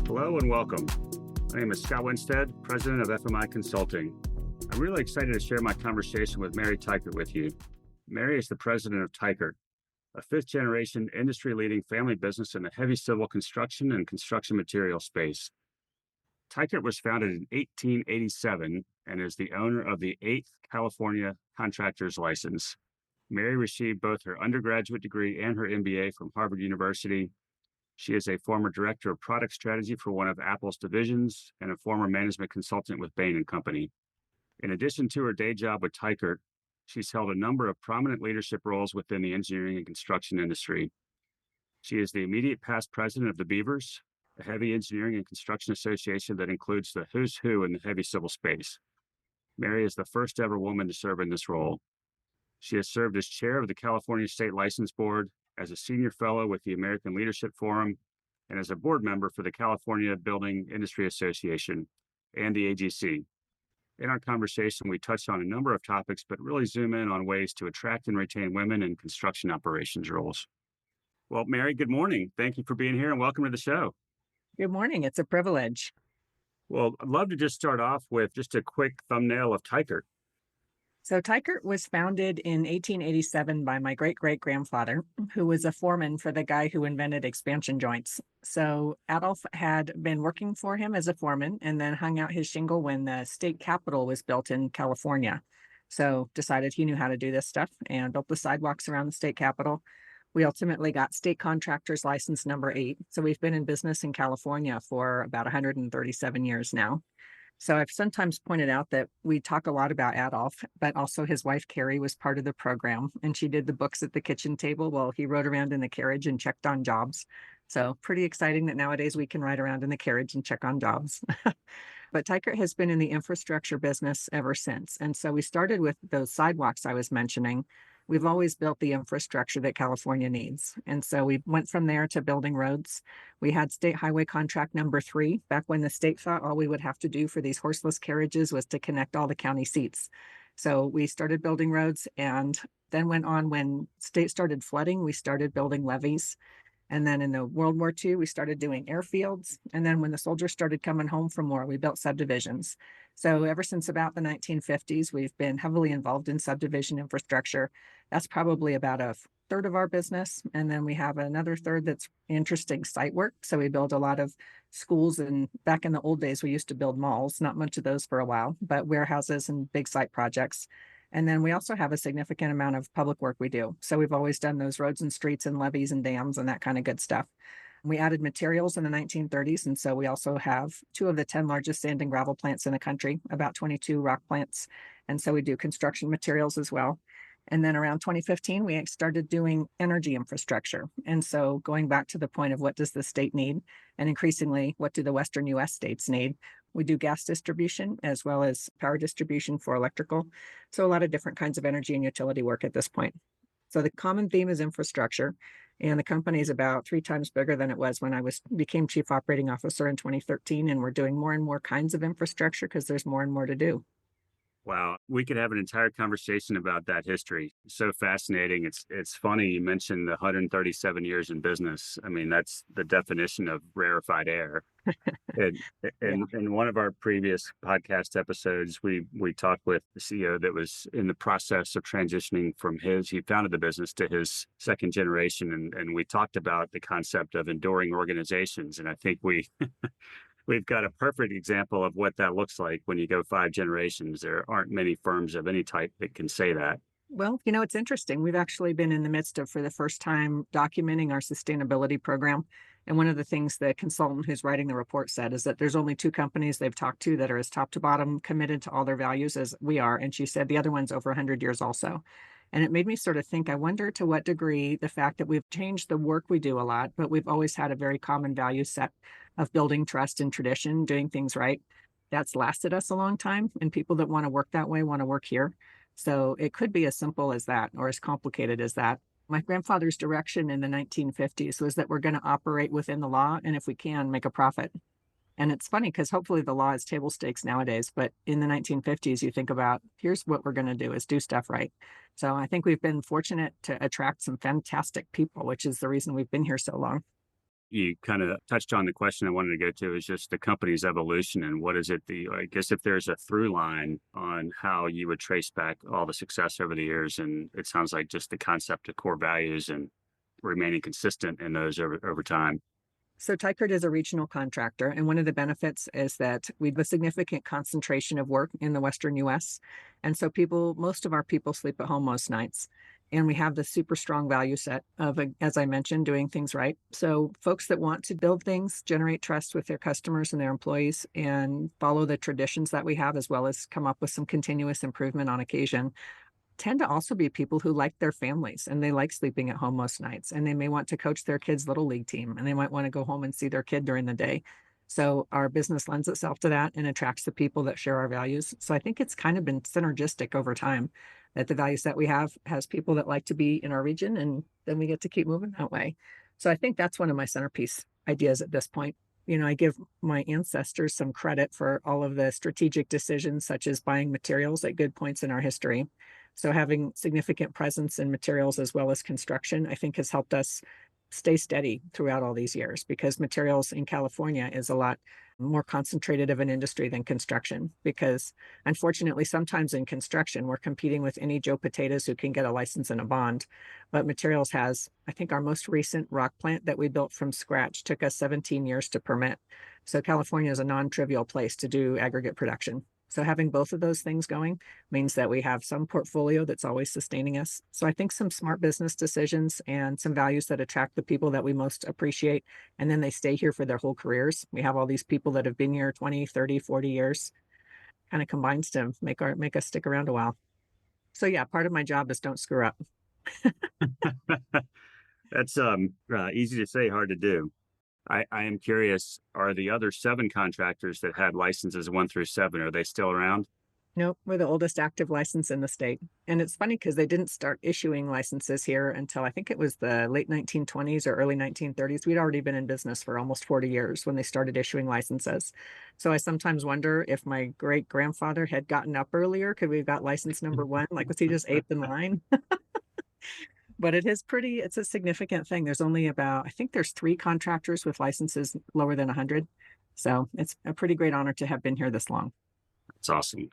Hello and welcome. My name is Scott Winstead, president of FMI Consulting. I'm really excited to share my conversation with Mary Teichert with you. Mary is the president of Teichert, a fifth-generation industry-leading family business in the heavy civil construction and construction material space. Teichert was founded in 1887 and is the owner of the 8th California Contractor's License. Mary received both her undergraduate degree and her MBA from Harvard University. She is a former director of product strategy for one of Apple's divisions and a former management consultant with Bain & Company. In addition to her day job with Teichert, she's held a number of prominent leadership roles within the engineering and construction industry. She is the immediate past president of the Beavers, a heavy engineering and construction association that includes the who's who in the heavy civil space. Mary is the first ever woman to serve in this role. She has served as chair of the California State License Board, as a senior fellow with the American Leadership Forum, and as a board member for the California Building Industry Association and the AGC. In our conversation, we touched on a number of topics, but really zoom in on ways to attract and retain women in construction operations roles. Well, Mary, good morning. Thank you for being here and welcome to the show. Good morning. It's a privilege. Well, I'd love to just start off with just a quick thumbnail of Teichert. So Teichert was founded in 1887 by my great-great-grandfather, who was a foreman for the guy who invented expansion joints. So Adolf had been working for him as a foreman and then hung out his shingle when the state capitol was built in California. So decided he knew how to do this stuff and built the sidewalks around the state capitol. We ultimately got state contractor's license number 8. So we've been in business in California for about 137 years now. So I've sometimes pointed out that we talk a lot about Adolf, but also his wife, Carrie, was part of the program, and she did the books at the kitchen table while he rode around in the carriage and checked on jobs. So pretty exciting that nowadays we can ride around in the carriage and check on jobs. But Teichert has been in the infrastructure business ever since. And so we started with those sidewalks I was mentioning. We've always built the infrastructure that California needs. And so we went from there to building roads. We had state highway contract number 3, back when the state thought all we would have to do for these horseless carriages was to connect all the county seats. So we started building roads, and then went on when state started flooding, we started building levees. And then in the World War II, we started doing airfields. And then when the soldiers started coming home from war, we built subdivisions. So ever since about the 1950s, we've been heavily involved in subdivision infrastructure. That's probably about a third of our business. And then we have another third that's interesting site work. So we build a lot of schools. And back in the old days, we used to build malls, not much of those for a while, but warehouses and big site projects. And then we also have a significant amount of public work we do. So we've always done those roads and streets and levees and dams and that kind of good stuff. We added materials in the 1930s. And so we also have 2 of the 10 largest sand and gravel plants in the country, about 22 rock plants. And so we do construction materials as well. And then around 2015, we started doing energy infrastructure. And so going back to the point of what does the state need, and increasingly, what do the Western U.S. states need? We do gas distribution as well as power distribution for electrical. So a lot of different kinds of energy and utility work at this point. So the common theme is infrastructure. And the company is about 3 times bigger than it was when I became chief operating officer in 2013. And we're doing more and more kinds of infrastructure because there's more and more to do. Wow, we could have an entire conversation about that history. So fascinating. It's funny you mentioned the 137 years in business. I mean, that's the definition of rarefied air. And in one of our previous podcast episodes, we talked with the CEO that was in the process of transitioning from he founded the business to his second generation. And we talked about the concept of enduring organizations. And I think we've got a perfect example of what that looks like when you go 5 generations. There aren't many firms of any type that can say that. Well, it's interesting. We've actually been in the midst of, for the first time, documenting our sustainability program. And one of the things the consultant who's writing the report said is that there's only 2 companies they've talked to that are as top to bottom committed to all their values as we are. And she said the other one's over 100 years also. And it made me sort of think, I wonder to what degree the fact that we've changed the work we do a lot, but we've always had a very common value set of building trust and tradition, doing things right. That's lasted us a long time. And people that want to work that way want to work here. So it could be as simple as that or as complicated as that. My grandfather's direction in the 1950s was that we're going to operate within the law and if we can, make a profit. And it's funny because hopefully the law is table stakes nowadays, but in the 1950s, you think about, here's what we're going to do is do stuff right. So I think we've been fortunate to attract some fantastic people, which is the reason we've been here so long. You kind of touched on the question I wanted to go to is just the company's evolution and what is it I guess if there's a through line on how you would trace back all the success over the years, and it sounds like just the concept of core values and remaining consistent in those over time. So Teichert is a regional contractor, and one of the benefits is that we have a significant concentration of work in the Western US. And so most of our people sleep at home most nights. And we have the super strong value set of, as I mentioned, doing things right. So folks that want to build things, generate trust with their customers and their employees, and follow the traditions that we have, as well as come up with some continuous improvement on occasion, tend to also be people who like their families and they like sleeping at home most nights, and they may want to coach their kids' little league team, and they might want to go home and see their kid during the day. So our business lends itself to that and attracts the people that share our values. So I think it's kind of been synergistic over time that the values that we have has people that like to be in our region, and then we get to keep moving that way. So I think that's one of my centerpiece ideas at this point. I give my ancestors some credit for all of the strategic decisions, such as buying materials at good points in our history. So having significant presence in materials as well as construction, I think has helped us stay steady throughout all these years, because materials in California is a lot more concentrated of an industry than construction. Because unfortunately, sometimes in construction, we're competing with any Joe Potatoes who can get a license and a bond. But materials has, I think our most recent rock plant that we built from scratch took us 17 years to permit. So California is a non-trivial place to do aggregate production. So having both of those things going means that we have some portfolio that's always sustaining us. So I think some smart business decisions and some values that attract the people that we most appreciate, and then they stay here for their whole careers. We have all these people that have been here 20, 30, 40 years, kind of combines to make us stick around a while. So yeah, part of my job is don't screw up. That's easy to say, hard to do. I am curious, are the other seven contractors that had licenses 1 through 7, are they still around? Nope, we're the oldest active license in the state. And it's funny because they didn't start issuing licenses here until I think it was the late 1920s or early 1930s. We'd already been in business for almost 40 years when they started issuing licenses. So I sometimes wonder if my great grandfather had gotten up earlier. Could we have got license number one? Like, was he just eighth in line? But it's a significant thing. There's only about, I think there's 3 contractors with licenses lower than 100. So it's a pretty great honor to have been here this long. It's awesome.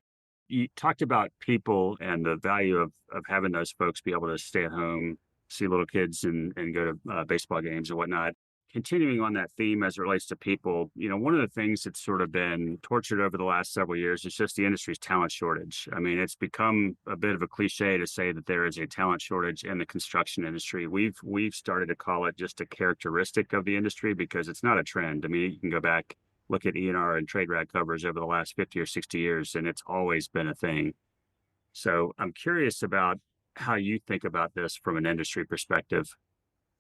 You talked about people and the value of having those folks be able to stay at home, see little kids, and go to baseball games and whatnot. Continuing on that theme as it relates to people, one of the things that's sort of been tortured over the last several years is just the industry's talent shortage. I mean, it's become a bit of a cliche to say that there is a talent shortage in the construction industry. We've started to call it just a characteristic of the industry because it's not a trend. I mean, you can go back, look at E&R and trade rag covers over the last 50 or 60 years, and it's always been a thing. So I'm curious about how you think about this from an industry perspective.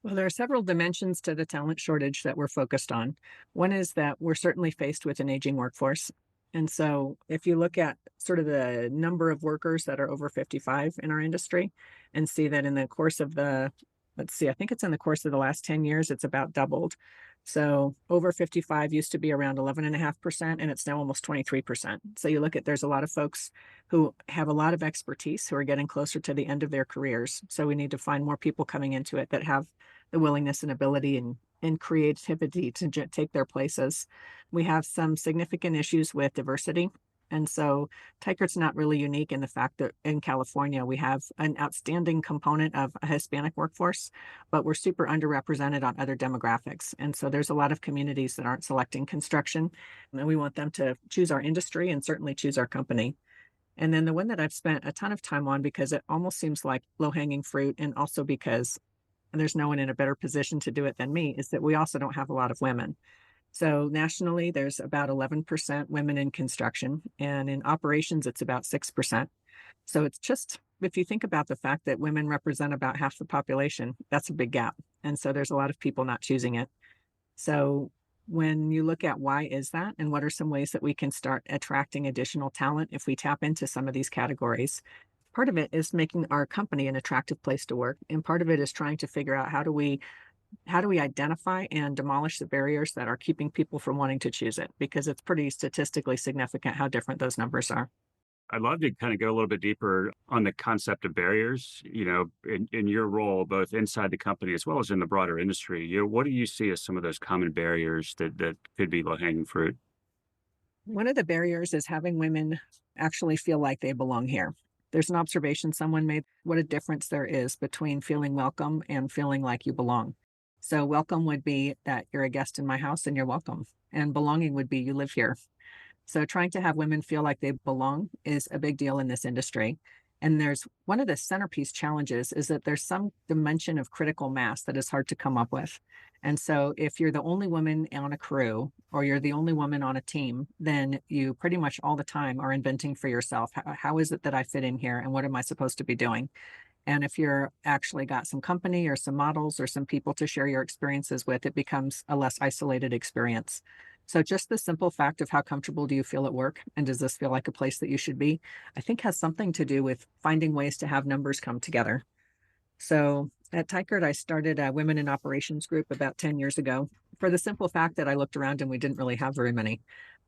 Well, there are several dimensions to the talent shortage that we're focused on. One is that we're certainly faced with an aging workforce. And so if you look at sort of the number of workers that are over 55 in our industry and see that in the course of let's see, I think it's in the course of the last 10 years, it's about doubled. So over 55 used to be around 11.5%, and it's now almost 23%. So you look at, there's a lot of folks who have a lot of expertise who are getting closer to the end of their careers. So we need to find more people coming into it that have the willingness and ability and creativity to take their places. We have some significant issues with diversity. And so Teichert's not really unique in the fact that in California, we have an outstanding component of a Hispanic workforce, but we're super underrepresented on other demographics. And so there's a lot of communities that aren't selecting construction, and we want them to choose our industry and certainly choose our company. And then the one that I've spent a ton of time on because it almost seems like low-hanging fruit, and also because there's no one in a better position to do it than me, is that we also don't have a lot of women. So nationally, there's about 11% women in construction, and in operations, it's about 6%. So it's just, if you think about the fact that women represent about half the population, that's a big gap. And so there's a lot of people not choosing it. So when you look at why is that, and what are some ways that we can start attracting additional talent if we tap into some of these categories, part of it is making our company an attractive place to work. And part of it is trying to figure out how do we identify and demolish the barriers that are keeping people from wanting to choose it? Because it's pretty statistically significant how different those numbers are. I'd love to kind of go a little bit deeper on the concept of barriers, in your role, both inside the company as well as in the broader industry. What do you see as some of those common barriers that could be low-hanging fruit? One of the barriers is having women actually feel like they belong here. There's an observation someone made what a difference there is between feeling welcome and feeling like you belong. So, welcome would be that you're a guest in my house and you're welcome. And belonging would be you live here. So trying to have women feel like they belong is a big deal in this industry. And there's one of the centerpiece challenges is that there's some dimension of critical mass that is hard to come up with. And so if you're the only woman on a crew or you're the only woman on a team, then you pretty much all the time are inventing for yourself. How is it that I fit in here and what am I supposed to be doing? And if you're actually got some company or some models or some people to share your experiences with, it becomes a less isolated experience. So just the simple fact of how comfortable do you feel at work and does this feel like a place that you should be, I think has something to do with finding ways to have numbers come together. So at Teichert, I started a women in operations group about 10 years ago for the simple fact that I looked around and we didn't really have very many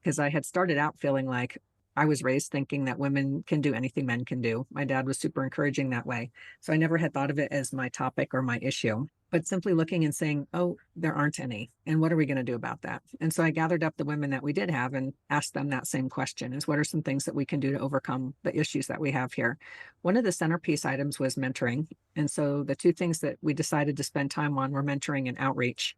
because I had started out feeling like I was raised thinking that women can do anything men can do. My dad was super encouraging that way. So I never had thought of it as my topic or my issue, but simply looking and saying, oh, there aren't any. And what are we going to do about that? And so I gathered up the women that we did have and asked them that same question is what are some things that we can do to overcome the issues that we have here? One of the centerpiece items was mentoring. And so the two things that we decided to spend time on were mentoring and outreach.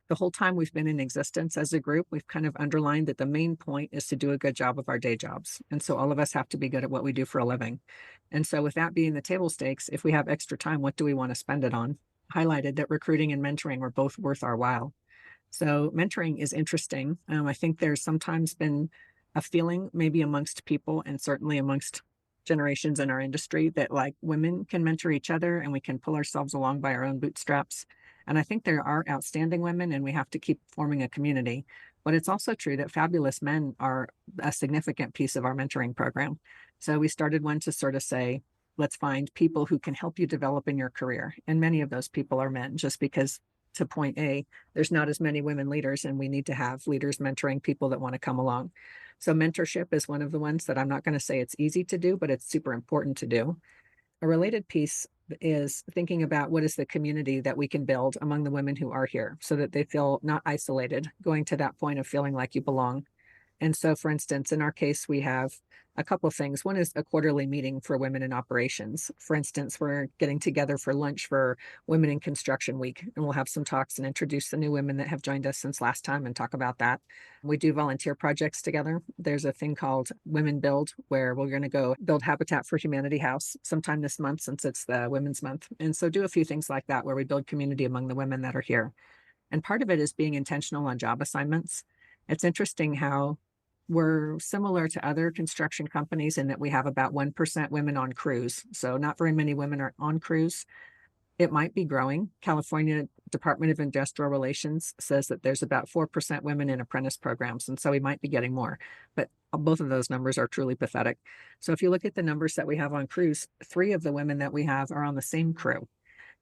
The whole time we've been in existence as a group, we've kind of underlined that the main point is to do a good job of our day jobs. And so all of us have to be good at what we do for a living. And so, with that being the table stakes, if we have extra time, what do we want to spend it on? Highlighted that recruiting and mentoring were both worth our while. So, mentoring is interesting. I think there's sometimes been a feeling, maybe amongst people and certainly amongst generations in our industry, that like women can mentor each other and we can pull ourselves along by our own bootstraps. And I think there are outstanding women and we have to keep forming a community. But it's also true that fabulous men are a significant piece of our mentoring program. So we started one to sort of say, let's find people who can help you develop in your career. And many of those people are men, just because to point A, there's not as many women leaders, and we need to have leaders mentoring people that want to come along. So mentorship is one of the ones that I'm not going to say it's easy to do, but it's super important to do. A related piece is thinking about what is the community that we can build among the women who are here so that they feel not isolated, going to that point of feeling like you belong. And so, for instance, in our case, we have a couple of things. One is a quarterly meeting for women in operations. For instance, we're getting together for lunch for Women in Construction Week, and we'll have some talks and introduce the new women that have joined us since last time and talk about that. We do volunteer projects together. There's a thing called Women Build, where we're going to go build Habitat for Humanity House sometime this month since it's the Women's Month. And so do a few things like that where we build community among the women that are here. And part of it is being intentional on job assignments. It's interesting how we're similar to other construction companies in that we have about 1% women on crews. So not very many women are on crews. It might be growing. California Department of Industrial Relations says that there's about 4% women in apprentice programs. And so we might be getting more. But both of those numbers are truly pathetic. So if you look at the numbers that we have on crews, 3 of the women that we have are on the same crew.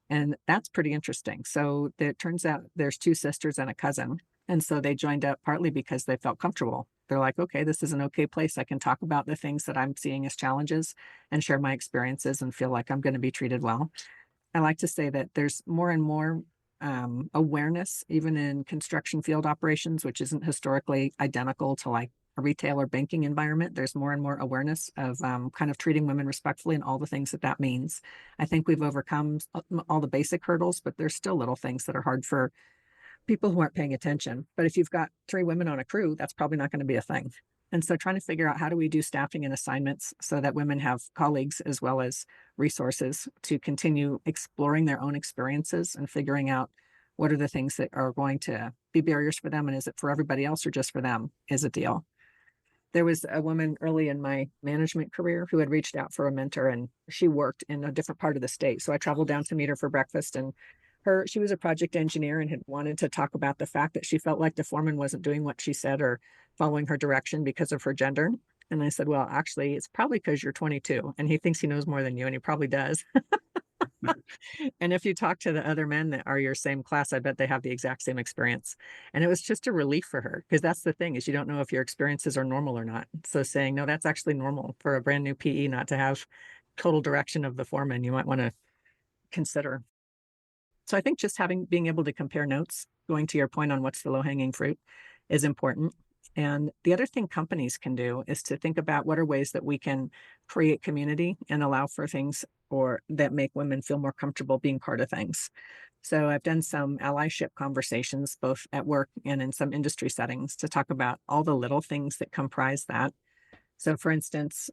And that's pretty interesting. So it turns out there's 2 sisters and a cousin. And so they joined up partly because they felt comfortable. They're like, okay, this is an okay place. I can talk about the things that I'm seeing as challenges and share my experiences and feel like I'm going to be treated well. I like to say that there's more and more awareness, even in construction field operations, which isn't historically identical to like a retail or banking environment. There's more and more awareness of kind of treating women respectfully and all the things that that means. I think we've overcome all the basic hurdles, but there's still little things that are hard for people who aren't paying attention. But if you've got 3 women on a crew, that's probably not going to be a thing. And so trying to figure out how do we do staffing and assignments so that women have colleagues as well as resources to continue exploring their own experiences and figuring out what are the things that are going to be barriers for them and is it for everybody else or just for them is a deal. There was a woman early in my management career who had reached out for a mentor and she worked in a different part of the state. So I traveled down to meet her for breakfast and she was a project engineer and had wanted to talk about the fact that she felt like the foreman wasn't doing what she said or following her direction because of her gender. And I said, well, actually, it's probably because you're 22 and he thinks he knows more than you, and he probably does. And if you talk to the other men that are your same class, I bet they have the exact same experience. And it was just a relief for her because that's the thing is you don't know if your experiences are normal or not. So saying, no, that's actually normal for a brand new PE not to have total direction of the foreman, you might want to consider. So I think just being able to compare notes, going to your point on what's the low hanging fruit is important. And the other thing companies can do is to think about what are ways that we can create community and allow for things or that make women feel more comfortable being part of things. So I've done some allyship conversations both at work and in some industry settings to talk about all the little things that comprise that. So, for instance,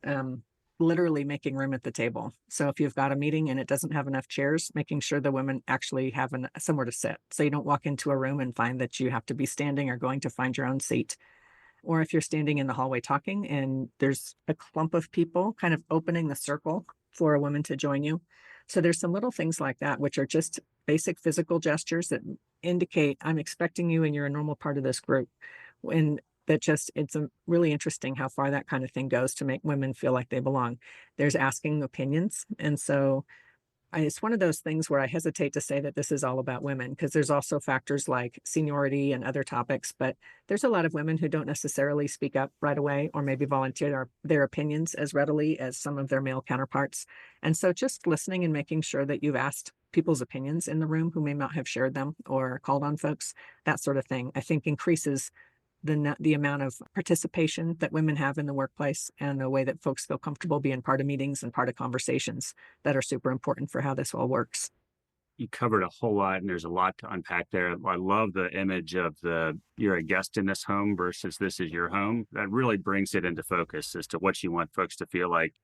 literally making room at the table. So, if you've got a meeting and it doesn't have enough chairs, making sure the women actually have somewhere to sit. So, you don't walk into a room and find that you have to be standing or going to find your own seat. Or if you're standing in the hallway talking and there's a clump of people kind of opening the circle for a woman to join you. So, there's some little things like that, which are just basic physical gestures that indicate I'm expecting you and you're a normal part of this group. And that just it's really interesting how far that kind of thing goes to make women feel like they belong. There's asking opinions. And so it's one of those things where I hesitate to say that this is all about women because there's also factors like seniority and other topics, but there's a lot of women who don't necessarily speak up right away or maybe volunteer their opinions as readily as some of their male counterparts. And so just listening and making sure that you've asked people's opinions in the room who may not have shared them or called on folks, that sort of thing, I think increases the amount of participation that women have in the workplace and the way that folks feel comfortable being part of meetings and part of conversations that are super important for how this all works. You covered a whole lot, and there's a lot to unpack there. I love the image of the you're a guest in this home versus this is your home. That really brings it into focus as to what you want folks to feel like.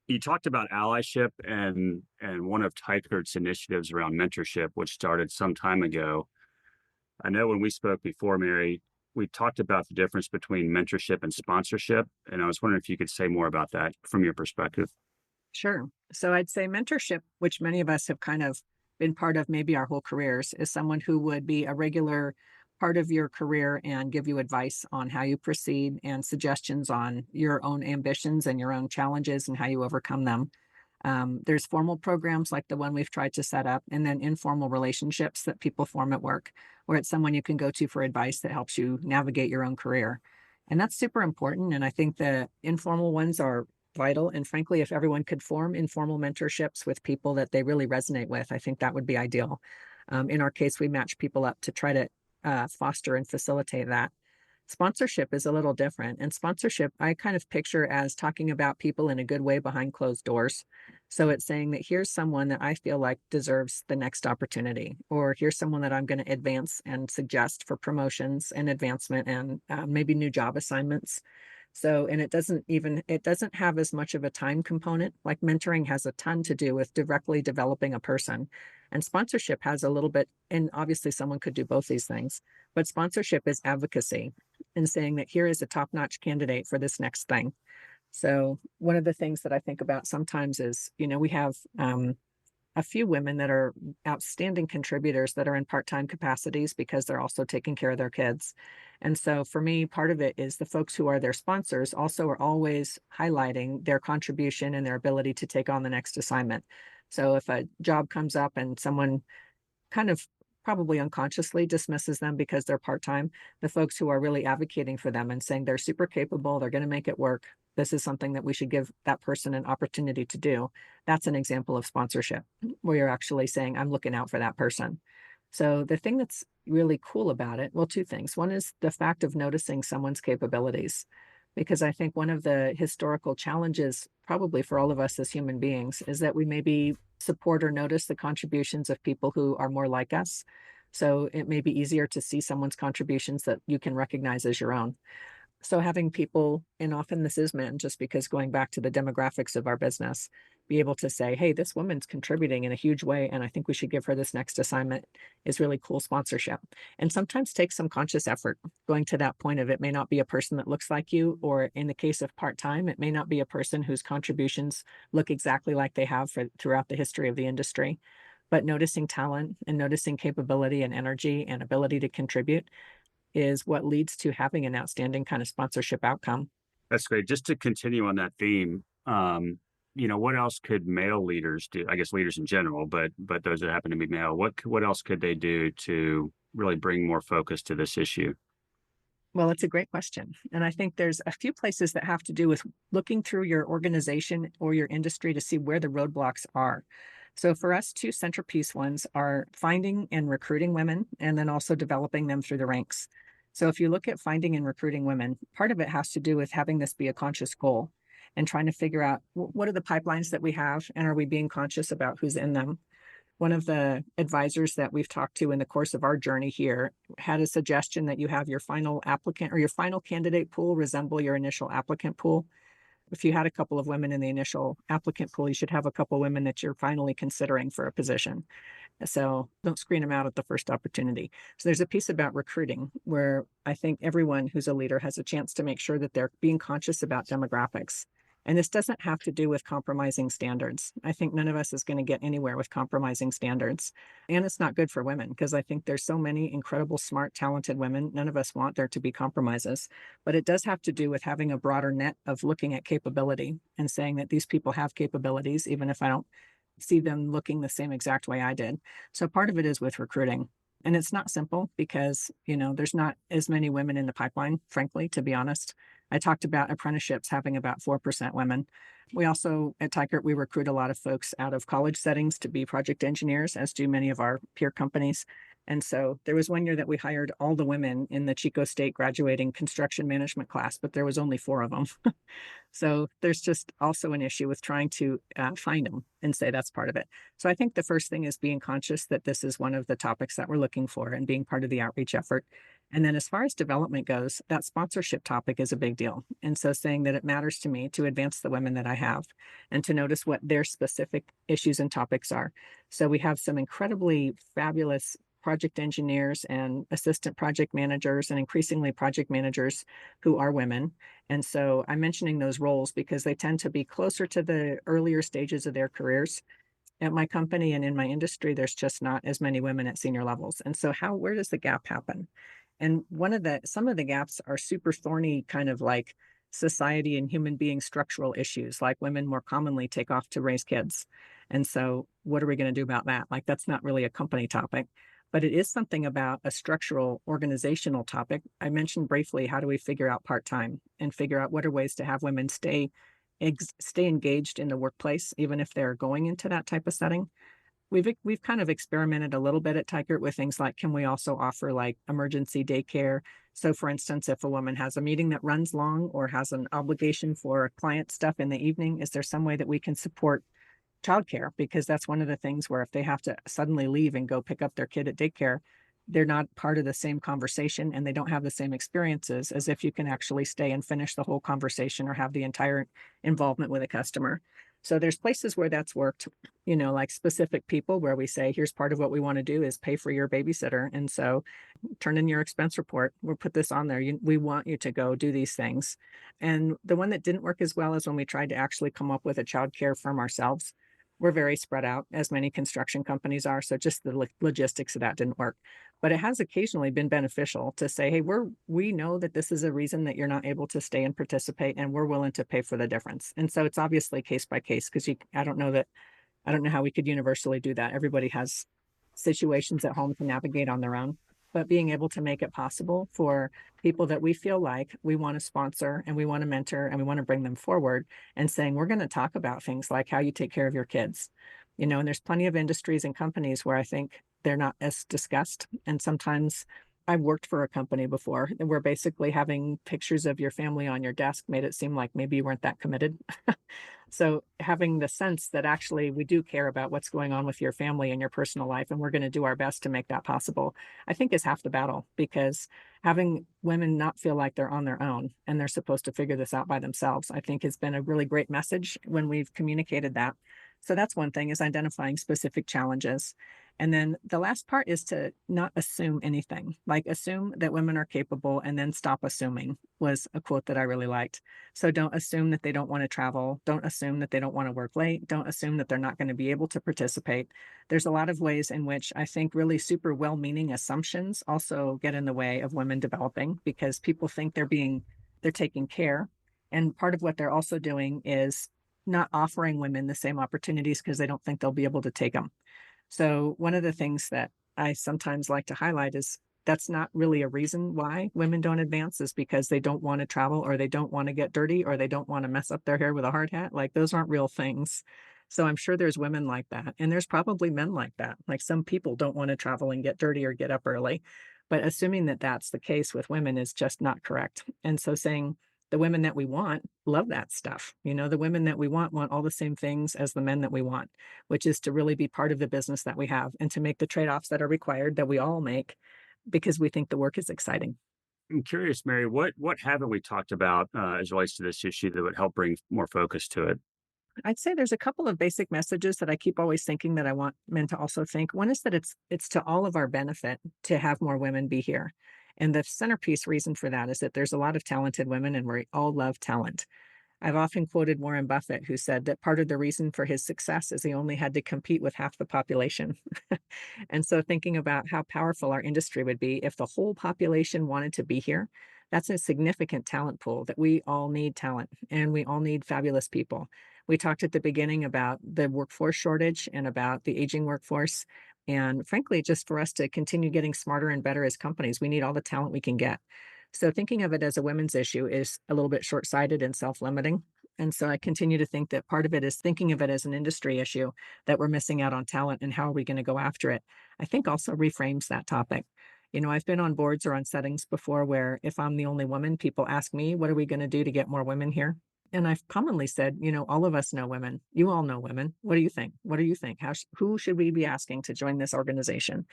You talked about allyship and one of Teichert's initiatives around mentorship, which started some time ago. I know when we spoke before, Mary, we talked about the difference between mentorship and sponsorship, and I was wondering if you could say more about that from your perspective. Sure. So I'd say mentorship, which many of us have kind of been part of maybe our whole careers, is someone who would be a regular part of your career and give you advice on how you proceed and suggestions on your own ambitions and your own challenges and how you overcome them. There's formal programs like the one we've tried to set up, and then informal relationships that people form at work, where it's someone you can go to for advice that helps you navigate your own career. And that's super important. And I think the informal ones are vital. And frankly, if everyone could form informal mentorships with people that they really resonate with, I think that would be ideal. In our case, we match people up to try to foster and facilitate that. Sponsorship is a little different. And sponsorship, I kind of picture as talking about people in a good way behind closed doors. So it's saying that here's someone that I feel like deserves the next opportunity, or here's someone that I'm going to advance and suggest for promotions and advancement and maybe new job assignments. So, and it doesn't have as much of a time component. Like mentoring has a ton to do with directly developing a person. And sponsorship has a little bit, and obviously someone could do both these things, but sponsorship is advocacy and saying that here is a top notch candidate for this next thing. So, one of the things that I think about sometimes is, we have a few women that are outstanding contributors that are in part-time capacities because they're also taking care of their kids. And so for me, part of it is the folks who are their sponsors also are always highlighting their contribution and their ability to take on the next assignment. So if a job comes up and someone kind of probably unconsciously dismisses them because they're part-time, the folks who are really advocating for them and saying they're super capable, they're going to make it work. This is something that we should give that person an opportunity to do. That's an example of sponsorship where you're actually saying, I'm looking out for that person. So the thing that's really cool about it, well, two things. One is the fact of noticing someone's capabilities, because I think one of the historical challenges, probably for all of us as human beings, is that we maybe support or notice the contributions of people who are more like us. So it may be easier to see someone's contributions that you can recognize as your own. So having people, and often this is men, just because going back to the demographics of our business, be able to say, hey, this woman's contributing in a huge way, and I think we should give her this next assignment is really cool sponsorship. And sometimes takes some conscious effort. Going to that point of it may not be a person that looks like you, or in the case of part-time, it may not be a person whose contributions look exactly like they have throughout the history of the industry. But noticing talent and noticing capability and energy and ability to contribute is what leads to having an outstanding kind of sponsorship outcome. That's great. Just to continue on that theme, what else could male leaders do? I guess leaders in general, but those that happen to be male, what else could they do to really bring more focus to this issue? Well, it's a great question. And I think there's a few places that have to do with looking through your organization or your industry to see where the roadblocks are. So for us, two centerpiece ones are finding and recruiting women, and then also developing them through the ranks. So if you look at finding and recruiting women, part of it has to do with having this be a conscious goal and trying to figure out what are the pipelines that we have, and are we being conscious about who's in them? One of the advisors that we've talked to in the course of our journey here had a suggestion that you have your final applicant or your final candidate pool resemble your initial applicant pool. If you had a couple of women in the initial applicant pool, you should have a couple of women that you're finally considering for a position. So don't screen them out at the first opportunity. So there's a piece about recruiting where I think everyone who's a leader has a chance to make sure that they're being conscious about demographics. And this doesn't have to do with compromising standards. I think none of us is going to get anywhere with compromising standards. And it's not good for women because I think there's so many incredible, smart, talented women. None of us want there to be compromises. But it does have to do with having a broader net of looking at capability and saying that these people have capabilities, even if I don't see them looking the same exact way I did. So part of it is with recruiting. And it's not simple because, there's not as many women in the pipeline, frankly, to be honest. I talked about apprenticeships having about 4% women. We also, at Teichert, we recruit a lot of folks out of college settings to be project engineers, as do many of our peer companies. And so there was one year that we hired all the women in the Chico State graduating construction management class, but there was only 4 of them. So there's just also an issue with trying to find them and say that's part of it. So I think the first thing is being conscious that this is one of the topics that we're looking for and being part of the outreach effort. And then as far as development goes, that sponsorship topic is a big deal. And so saying that it matters to me to advance the women that I have and to notice what their specific issues and topics are. So we have some incredibly fabulous project engineers and assistant project managers and increasingly project managers who are women. And so I'm mentioning those roles because they tend to be closer to the earlier stages of their careers. At my company and in my industry, there's just not as many women at senior levels. And so where does the gap happen? And some of the gaps are super thorny, kind of like society and human being structural issues, like women more commonly take off to raise kids. And so what are we going to do about that? Like, that's not really a company topic, but it is something about a structural organizational topic. I mentioned briefly, how do we figure out part-time and figure out what are ways to have women stay engaged in the workplace, even if they're going into that type of setting. We've kind of experimented a little bit at Teichert with things like, can we also offer like emergency daycare? So for instance, if a woman has a meeting that runs long or has an obligation for client stuff in the evening, is there some way that we can support childcare? Because that's one of the things where if they have to suddenly leave and go pick up their kid at daycare, they're not part of the same conversation and they don't have the same experiences as if you can actually stay and finish the whole conversation or have the entire involvement with a customer. So there's places where that's worked, like specific people where we say, here's part of what we want to do is pay for your babysitter. And so turn in your expense report. We'll put this on there. We want you to go do these things. And the one that didn't work as well is when we tried to actually come up with a childcare firm ourselves. We're very spread out, as many construction companies are. So just the logistics of that didn't work. But it has occasionally been beneficial to say, hey, we know that this is a reason that you're not able to stay and participate, and we're willing to pay for the difference. And so it's obviously case by case because I don't know how we could universally do that. Everybody has situations at home to navigate on their own. But being able to make it possible for people that we feel like we want to sponsor and we want to mentor and we want to bring them forward and saying, we're going to talk about things like how you take care of your kids. And there's plenty of industries and companies where I think they're not as discussed. And sometimes I've worked for a company before where basically having pictures of your family on your desk made it seem like maybe you weren't that committed. So having the sense that actually we do care about what's going on with your family and your personal life, and we're going to do our best to make that possible, I think is half the battle, because having women not feel like they're on their own and they're supposed to figure this out by themselves, I think has been a really great message when we've communicated that. So that's one thing, is identifying specific challenges. And then the last part is to not assume anything, like assume that women are capable and then stop assuming, was a quote that I really liked. So don't assume that they don't want to travel. Don't assume that they don't want to work late. Don't assume that they're not going to be able to participate. There's a lot of ways in which I think really super well-meaning assumptions also get in the way of women developing, because people think they're taking care. And part of what they're also doing is not offering women the same opportunities because they don't think they'll be able to take them. So one of the things that I sometimes like to highlight is that's not really a reason why women don't advance is because they don't want to travel or they don't want to get dirty or they don't want to mess up their hair with a hard hat. Like those aren't real things. So I'm sure there's women like that. And there's probably men like that. Like some people don't want to travel and get dirty or get up early. But assuming that that's the case with women is just not correct. And so saying the women that we want love that stuff. You know, the women that we want all the same things as the men that we want, which is to really be part of the business that we have and to make the trade-offs that are required that we all make because we think the work is exciting. I'm curious, Mary, what haven't we talked about as relates to this issue that would help bring more focus to it? I'd say there's a couple of basic messages that I keep always thinking that I want men to also think. One is that it's to all of our benefit to have more women be here. And the centerpiece reason for that is that there's a lot of talented women and we all love talent. I've often quoted Warren Buffett, who said that part of the reason for his success is he only had to compete with half the population. And so, thinking about how powerful our industry would be if the whole population wanted to be here, that's a significant talent pool that we all need talent and we all need fabulous people. We talked at the beginning about the workforce shortage and about the aging workforce. And frankly, just for us to continue getting smarter and better as companies, we need all the talent we can get. So thinking of it as a women's issue is a little bit short-sighted and self-limiting. And so I continue to think that part of it is thinking of it as an industry issue that we're missing out on talent and how are we going to go after it. I think also reframes that topic. You know, I've been on boards or on settings before where if I'm the only woman, people ask me, what are we going to do to get more women here? And I've commonly said, you know, all of us know women. You all know women. What do you think? What do you think? Who should we be asking to join this organization?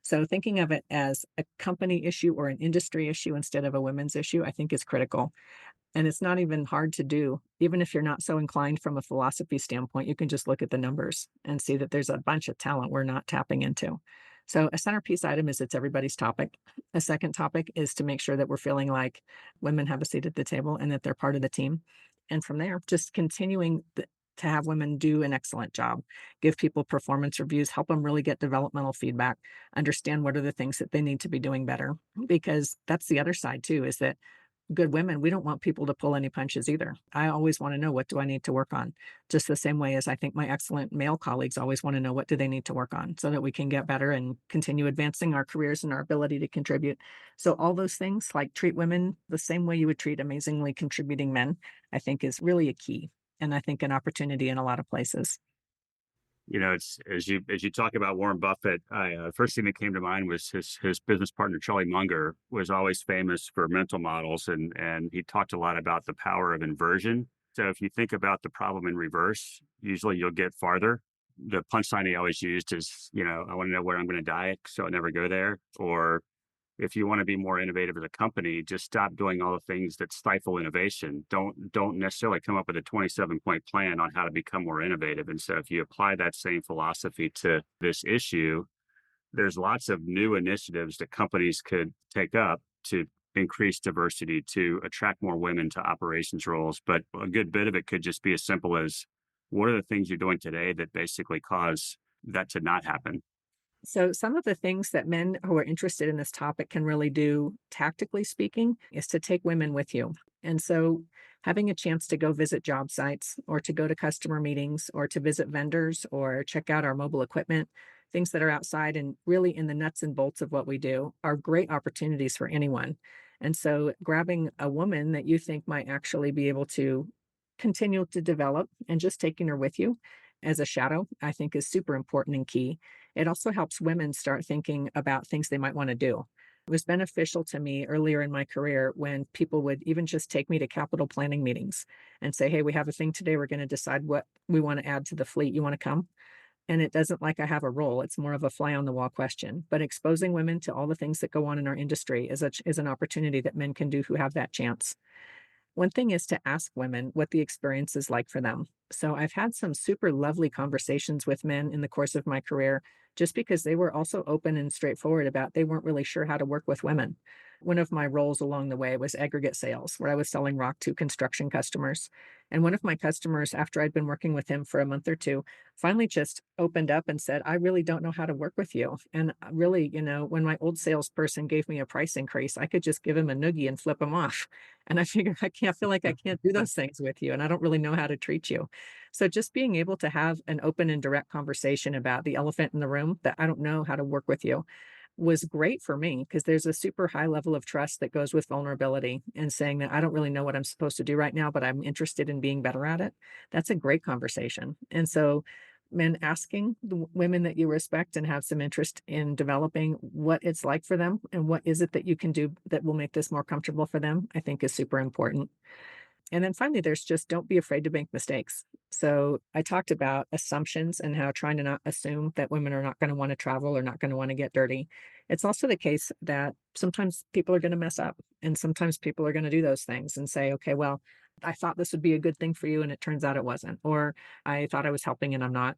So thinking of it as a company issue or an industry issue instead of a women's issue, I think is critical. And it's not even hard to do. Even if you're not so inclined from a philosophy standpoint, you can just look at the numbers and see that there's a bunch of talent we're not tapping into. So a centerpiece item is it's everybody's topic. A second topic is to make sure that we're feeling like women have a seat at the table and that they're part of the team. And from there, just continuing to have women do an excellent job, give people performance reviews, help them really get developmental feedback, understand what are the things that they need to be doing better. Because that's the other side too, is that good women, we don't want people to pull any punches either. I always want to know what do I need to work on? Just the same way as I think my excellent male colleagues always want to know what do they need to work on so that we can get better and continue advancing our careers and our ability to contribute. So all those things like treat women the same way you would treat amazingly contributing men, I think is really a key and I think an opportunity in a lot of places. You know, it's as you talk about Warren Buffett, I first thing that came to mind was his business partner Charlie Munger was always famous for mental models, and he talked a lot about the power of inversion. So if you think about the problem in reverse, usually you'll get farther. The punchline he always used is, you know, I want to know where I'm going to die, so I never go there. Or if you want to be more innovative as a company, just stop doing all the things that stifle innovation. Don't necessarily come up with a 27-point plan on how to become more innovative. And so if you apply that same philosophy to this issue, there's lots of new initiatives that companies could take up to increase diversity, to attract more women to operations roles. But a good bit of it could just be as simple as what are the things you're doing today that basically cause that to not happen? So, some of the things that men who are interested in this topic can really do, tactically speaking, is to take women with you. And so, having a chance to go visit job sites or to go to customer meetings or to visit vendors or check out our mobile equipment, things that are outside and really in the nuts and bolts of what we do are great opportunities for anyone. And so, grabbing a woman that you think might actually be able to continue to develop and just taking her with you as a shadow, I think is super important and key. It also helps women start thinking about things they might want to do. It was beneficial to me earlier in my career when people would even just take me to capital planning meetings and say, hey, we have a thing today. We're going to decide what we want to add to the fleet. You want to come? And it doesn't like I have a role. It's more of a fly on the wall question. But exposing women to all the things that go on in our industry is an opportunity that men can do who have that chance. One thing is to ask women what the experience is like for them. So I've had some super lovely conversations with men in the course of my career just because they were also open and straightforward about they weren't really sure how to work with women. One of my roles along the way was aggregate sales, where I was selling rock to construction customers. And one of my customers, after I'd been working with him for a month or two, finally just opened up and said, I really don't know how to work with you. And really, when my old salesperson gave me a price increase, I could just give him a noogie and flip him off. And I figured I can't feel like I can't do those things with you. And I don't really know how to treat you. So just being able to have an open and direct conversation about the elephant in the room that I don't know how to work with you was great for me because there's a super high level of trust that goes with vulnerability and saying that I don't really know what I'm supposed to do right now, but I'm interested in being better at it. That's a great conversation. And so, men asking the women that you respect and have some interest in developing what it's like for them and what is it that you can do that will make this more comfortable for them, I think is super important. And then finally, there's just don't be afraid to make mistakes. So I talked about assumptions and how trying to not assume that women are not going to want to travel or not going to want to get dirty. It's also the case that sometimes people are going to mess up and sometimes people are going to do those things and say, okay, well, I thought this would be a good thing for you and it turns out it wasn't. Or I thought I was helping and I'm not.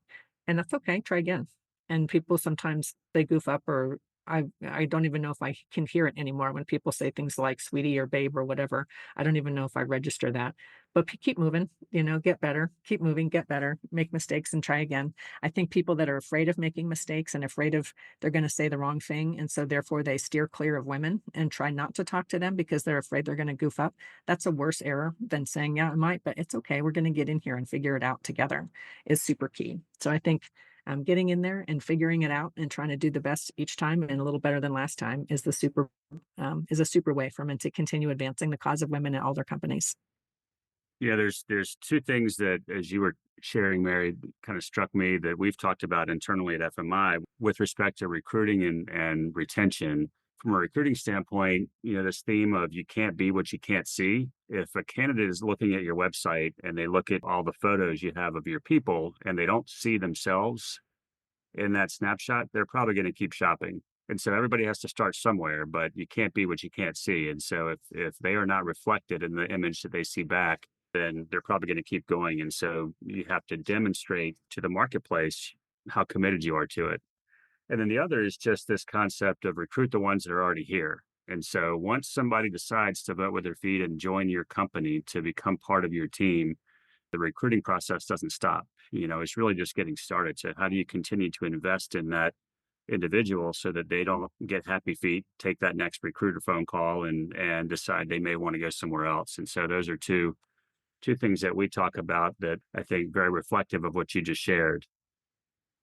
And that's okay. Try again. And people sometimes they goof up or I don't even know if I can hear it anymore when people say things like sweetie or babe or whatever. I don't even know if I register that. But keep moving, get better, keep moving, get better, make mistakes and try again. I think people that are afraid of making mistakes and afraid of they're going to say the wrong thing. And so therefore they steer clear of women and try not to talk to them because they're afraid they're going to goof up. That's a worse error than saying, yeah, I might, but it's okay. We're going to get in here and figure it out together is super key. So I think getting in there and figuring it out and trying to do the best each time and a little better than last time is a super way for men to continue advancing the cause of women at all their companies. Yeah, there's two things that, as you were sharing, Mary, kind of struck me that we've talked about internally at FMI with respect to recruiting and retention. From a recruiting standpoint, this theme of you can't be what you can't see. If a candidate is looking at your website and they look at all the photos you have of your people and they don't see themselves in that snapshot, they're probably going to keep shopping. And so everybody has to start somewhere, but you can't be what you can't see. And so if they are not reflected in the image that they see back, then they're probably going to keep going. And so you have to demonstrate to the marketplace how committed you are to it. And then the other is just this concept of recruit the ones that are already here. And so once somebody decides to vote with their feet and join your company to become part of your team, the recruiting process doesn't stop. It's really just getting started. So how do you continue to invest in that individual so that they don't get happy feet, take that next recruiter phone call and decide they may want to go somewhere else. And so those are two things that we talk about that I think very reflective of what you just shared.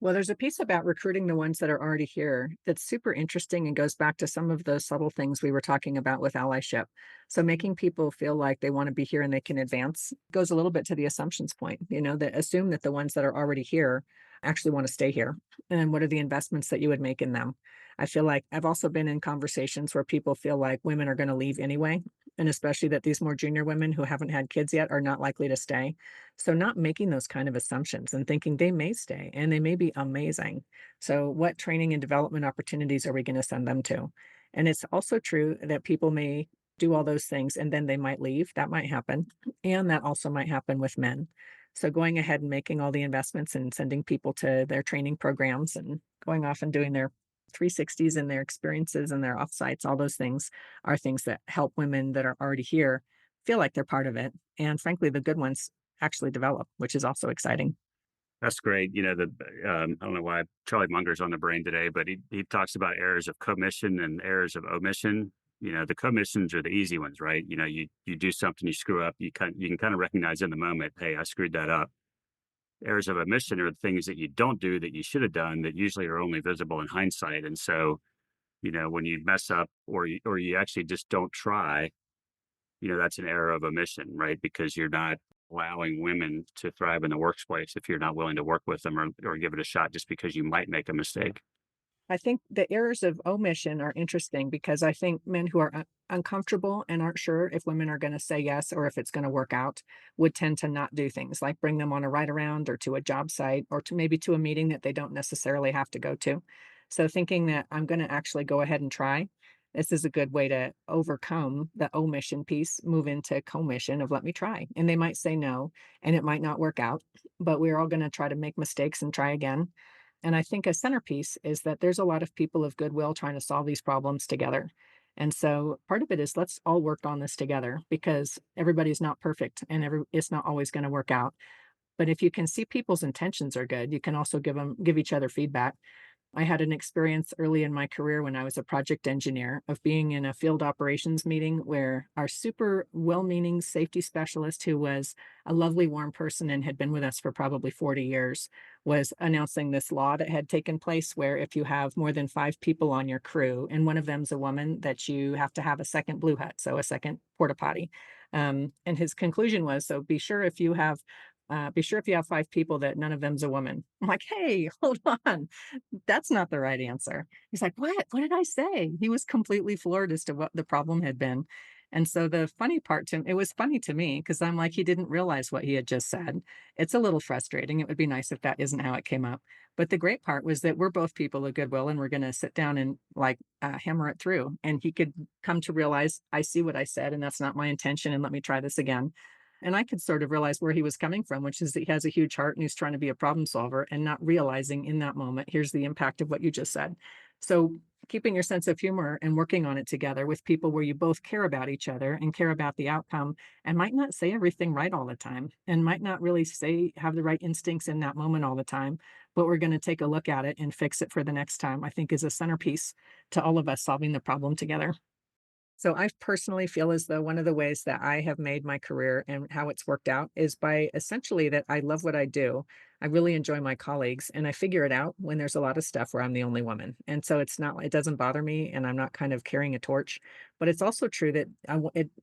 Well, there's a piece about recruiting the ones that are already here that's super interesting and goes back to some of those subtle things we were talking about with allyship. So, making people feel like they want to be here and they can advance goes a little bit to the assumptions point, that assume that the ones that are already here actually want to stay here. And what are the investments that you would make in them? I feel like I've also been in conversations where people feel like women are going to leave anyway. And especially that these more junior women who haven't had kids yet are not likely to stay. So not making those kind of assumptions and thinking they may stay and they may be amazing. So what training and development opportunities are we going to send them to? And it's also true that people may do all those things and then they might leave. That might happen. And that also might happen with men. So going ahead and making all the investments and sending people to their training programs and going off and doing their 360s and their experiences and their offsites, all those things are things that help women that are already here feel like they're part of it. And frankly, the good ones actually develop, which is also exciting. That's great. I don't know why Charlie Munger's on the brain today, but he talks about errors of commission and errors of omission. The commissions are the easy ones, right? You do something, you screw up, you can kind of recognize in the moment, hey, I screwed that up. Errors of omission are the things that you don't do that you should have done that usually are only visible in hindsight. And so, when you mess up or you actually just don't try, that's an error of omission, right? Because you're not allowing women to thrive in the workplace if you're not willing to work with them or give it a shot just because you might make a mistake. I think the errors of omission are interesting because I think men who are uncomfortable and aren't sure if women are going to say yes or if it's going to work out would tend to not do things like bring them on a ride around or to a job site or to maybe to a meeting that they don't necessarily have to go to. So thinking that I'm going to actually go ahead and try, this is a good way to overcome the omission piece, move into commission of let me try. And they might say no, and it might not work out, but we're all going to try to make mistakes and try again. And I think a centerpiece is that there's a lot of people of goodwill trying to solve these problems together. And so part of it is let's all work on this together because everybody's not perfect and it's not always going to work out. But if you can see people's intentions are good, you can also give each other feedback. I had an experience early in my career when I was a project engineer of being in a field operations meeting where our super well meaning safety specialist, who was a lovely, warm person and had been with us for probably 40 years, was announcing this law that had taken place where if you have more than 5 people on your crew and one of them's a woman, that you have to have a second blue hut, so a second porta potty. And his conclusion was, so be sure if you have 5 people that none of them's a woman. I'm like, hey, hold on. That's not the right answer. He's like, "What? What did I say?" He was completely floored as to what the problem had been. And so the funny part to it was funny to me because I'm like, he didn't realize what he had just said. It's a little frustrating. It would be nice if that isn't how it came up. But the great part was that we're both people of goodwill and we're going to sit down and like hammer it through. And he could come to realize, I see what I said and that's not my intention. And let me try this again. And I could sort of realize where he was coming from, which is that he has a huge heart and he's trying to be a problem solver and not realizing in that moment, here's the impact of what you just said. So keeping your sense of humor and working on it together with people where you both care about each other and care about the outcome and might not say everything right all the time and might not really have the right instincts in that moment all the time, but we're going to take a look at it and fix it for the next time, I think is a centerpiece to all of us solving the problem together. So I personally feel as though one of the ways that I have made my career and how it's worked out is by essentially that I love what I do. I really enjoy my colleagues and I figure it out when there's a lot of stuff where I'm the only woman. And so it doesn't bother me and I'm not kind of carrying a torch. But it's also true that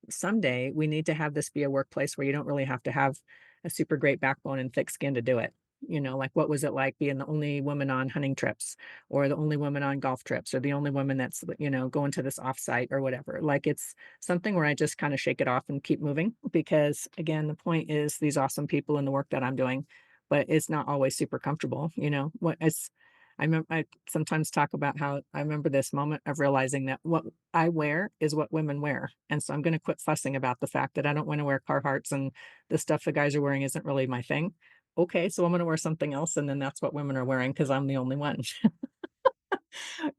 someday we need to have this be a workplace where you don't really have to have a super great backbone and thick skin to do it. Like what was it like being the only woman on hunting trips or the only woman on golf trips or the only woman that's, going to this offsite or whatever. Like it's something where I just kind of shake it off and keep moving because again, the point is these awesome people in the work that I'm doing, but it's not always super comfortable, what it's I sometimes talk about how I remember this moment of realizing that what I wear is what women wear. And so I'm going to quit fussing about the fact that I don't want to wear Carhartts and the stuff the guys are wearing isn't really my thing. Okay, so I'm going to wear something else. And then that's what women are wearing because I'm the only one.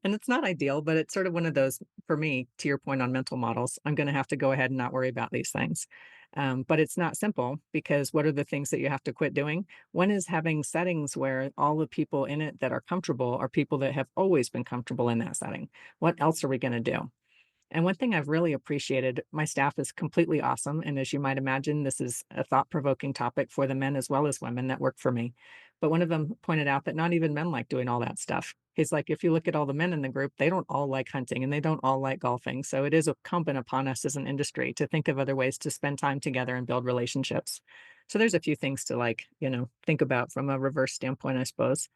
And it's not ideal, but it's sort of one of those for me, to your point on mental models, I'm going to have to go ahead and not worry about these things. But it's not simple because what are the things that you have to quit doing? One is having settings where all the people in it that are comfortable are people that have always been comfortable in that setting. What else are we going to do? And one thing I've really appreciated, my staff is completely awesome. And as you might imagine, this is a thought provoking topic for the men as well as women that work for me. But one of them pointed out that not even men like doing all that stuff. He's like, if you look at all the men in the group, they don't all like hunting and they don't all like golfing. So it is incumbent upon us as an industry to think of other ways to spend time together and build relationships. So there's a few things to think about from a reverse standpoint, I suppose.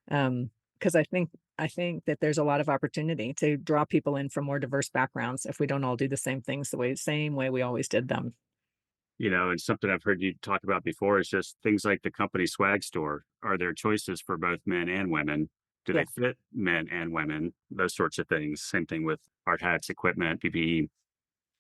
Because I think that there's a lot of opportunity to draw people in from more diverse backgrounds if we don't all do the same things same way we always did them. And something I've heard you talk about before is just things like the company swag store. Are there choices for both men and women? Do Yeah. they fit men and women? Those sorts of things. Same thing with hard hats, equipment, PPE.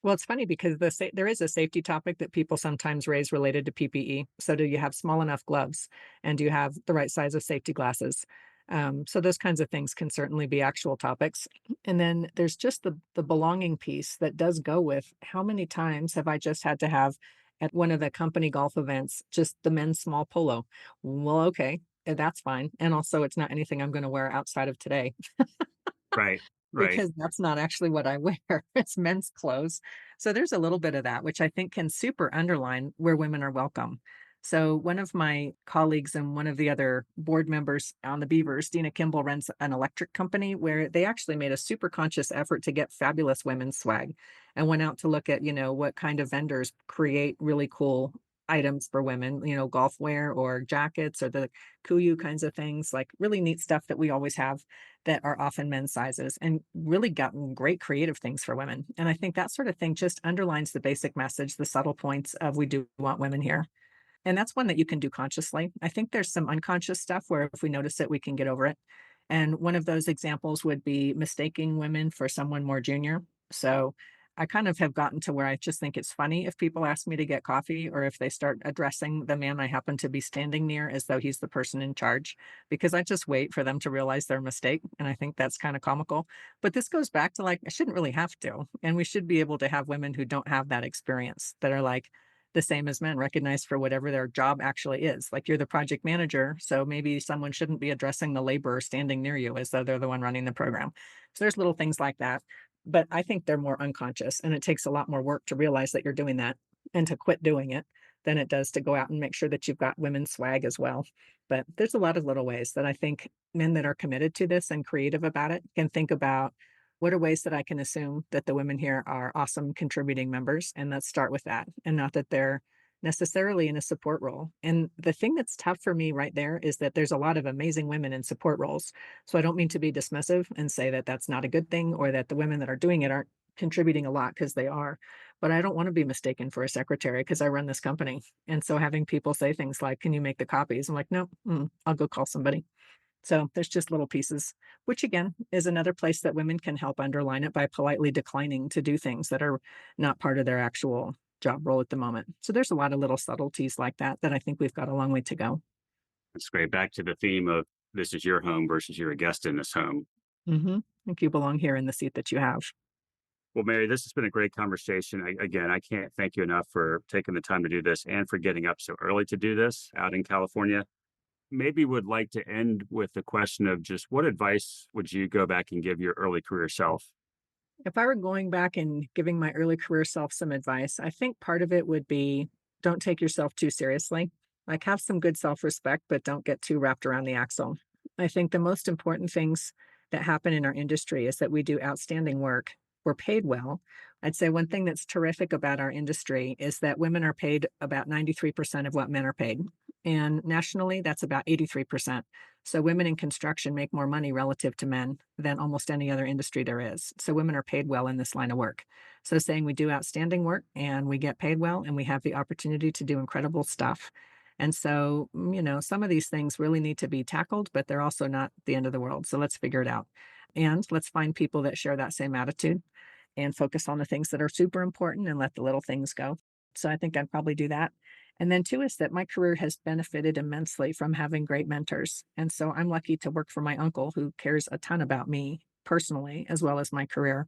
Well, it's funny because there is a safety topic that people sometimes raise related to PPE. So, do you have small enough gloves, and do you have the right size of safety glasses? So, those kinds of things can certainly be actual topics. And then there's just the belonging piece that does go with how many times have I just had to have at one of the company golf events just the men's small polo? Well, okay, that's fine. And also, it's not anything I'm going to wear outside of today. Right. Right. Because that's not actually what I wear. It's men's clothes. So there's a little bit of that, which I think can super underline where women are welcome. So one of my colleagues and one of the other board members on the Beavers, Dina Kimball, runs an electric company where they actually made a super conscious effort to get fabulous women's swag and went out to look at, what kind of vendors create really cool items for women, golf wear or jackets or the kuyu kinds of things, like really neat stuff that we always have that are often men's sizes and really gotten great creative things for women. And I think that sort of thing just underlines the basic message, the subtle points of we do want women here. And that's one that you can do consciously. I think there's some unconscious stuff where if we notice it, we can get over it. And one of those examples would be mistaking women for someone more junior. So I kind of have gotten to where I just think it's funny if people ask me to get coffee or if they start addressing the man I happen to be standing near as though he's the person in charge, because I just wait for them to realize their mistake. And I think that's kind of comical. But this goes back to like, I shouldn't really have to. And we should be able to have women who don't have that experience that are like the same as men, recognized for whatever their job actually is. Like you're the project manager. So maybe someone shouldn't be addressing the laborer standing near you as though they're the one running the program. So there's little things like that, but I think they're more unconscious, and it takes a lot more work to realize that you're doing that and to quit doing it than it does to go out and make sure that you've got women's swag as well. But there's a lot of little ways that I think men that are committed to this and creative about it can think about, what are ways that I can assume that the women here are awesome contributing members? And let's start with that, and not that they're necessarily in a support role. And the thing that's tough for me right there is that there's a lot of amazing women in support roles. So I don't mean to be dismissive and say that that's not a good thing or that the women that are doing it aren't contributing a lot, because they are. But I don't want to be mistaken for a secretary because I run this company. And so having people say things like, "Can you make the copies?" I'm like, "No, I'll go call somebody." So there's just little pieces, which again is another place that women can help underline it by politely declining to do things that are not part of their actual job role at the moment. So there's a lot of little subtleties like that that I think we've got a long way to go. That's great. Back to the theme of this is your home versus you're a guest in this home. I think you belong here in the seat that you have. Well, Mary, this has been a great conversation. Again, I can't thank you enough for taking the time to do this and for getting up so early to do this out in California. Maybe would like to end with the question of just what advice would you go back and give your early career self? If I were going back and giving my early career self some advice, I think part of it would be, don't take yourself too seriously. Like, have some good self respect, but don't get too wrapped around the axle. I think the most important things that happen in our industry is that we do outstanding work. We're paid well. I'd say one thing that's terrific about our industry is that women are paid about 93% of what men are paid. And nationally, that's about 83%. So women in construction make more money relative to men than almost any other industry there is. So women are paid well in this line of work. So saying we do outstanding work and we get paid well and we have the opportunity to do incredible stuff. And so, some of these things really need to be tackled, but they're also not the end of the world. So let's figure it out. And let's find people that share that same attitude and focus on the things that are super important and let the little things go. So I think I'd probably do that. And then two is that my career has benefited immensely from having great mentors. And so I'm lucky to work for my uncle who cares a ton about me personally as well as my career.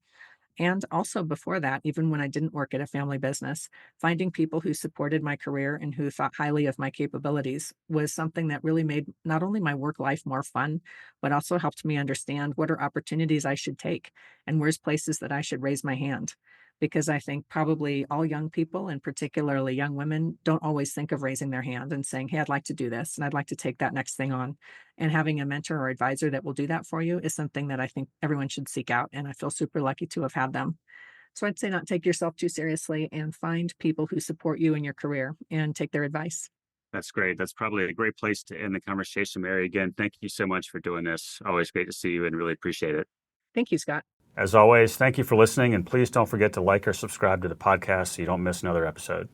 And also before that, even when I didn't work at a family business, finding people who supported my career and who thought highly of my capabilities was something that really made not only my work life more fun, but also helped me understand what are opportunities I should take and where's places that I should raise my hand. Because I think probably all young people, and particularly young women, don't always think of raising their hand and saying, "Hey, I'd like to do this and I'd like to take that next thing on." And having a mentor or advisor that will do that for you is something that I think everyone should seek out. And I feel super lucky to have had them. So I'd say not take yourself too seriously and find people who support you in your career and take their advice. That's great. That's probably a great place to end the conversation, Mary. Again, thank you so much for doing this. Always great to see you and really appreciate it. Thank you, Scott. As always, thank you for listening, and please don't forget to like or subscribe to the podcast so you don't miss another episode.